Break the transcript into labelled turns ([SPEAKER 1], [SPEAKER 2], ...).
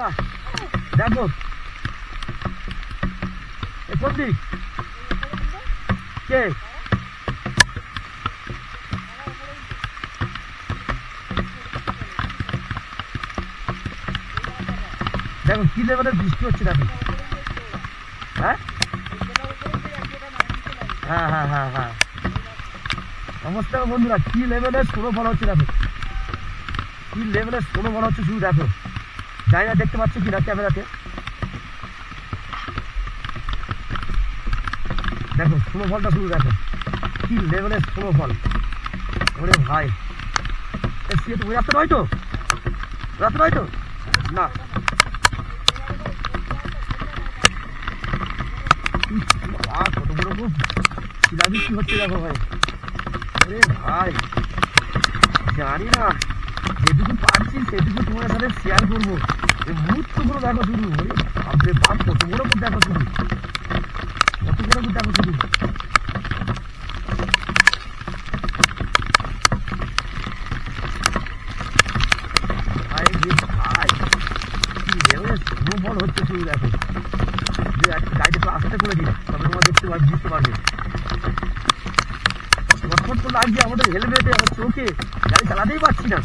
[SPEAKER 1] বন্ধুরা দেখো কোন দিক কে দেখো কি লেভেলের বৃষ্টি হচ্ছে দেখো। হ্যাঁ হ্যাঁ হ্যাঁ হ্যাঁ হ্যাঁ নমস্কার বন্ধুরা, কি লেভেলের স্নোফল হচ্ছে দেখো, কি লেভেলের স্নোফল হচ্ছে শুধু দেখো। জানি না দেখতে পাচ্ছ কিনা ক্যামেরাতে, দেখো স্নোফলটা শুধু দেখো, কি লেভেলের স্নোফল। ওরে ভাই ওই রাস্তা নয় তো, রাস্তা নয় তো না, কত বড় খুব শিলাবৃষ্টি হচ্ছে দেখো ভাই। আরে ভাই জানি না, যেটুকু পারছি সেটুকু তোমার সাথে শেয়ার করবো। মুহূর্তগুলো দেখো শুধু, ভাববে বাপ কত বড় করে দেখো শুধু, কত বড় করে দেখো শুধু। ভাই রে ভাই কি লেভেলের স্নোফল হচ্ছে শুধু দেখো। যে গাড়িটা একটু আস্তে করে দিই তবে তোমার বুঝতে পারবে। ছটফট তো লাগছে আমাদের হেলমেটে, আমার চোখে, গাড়ি চালাতেই পারছি না।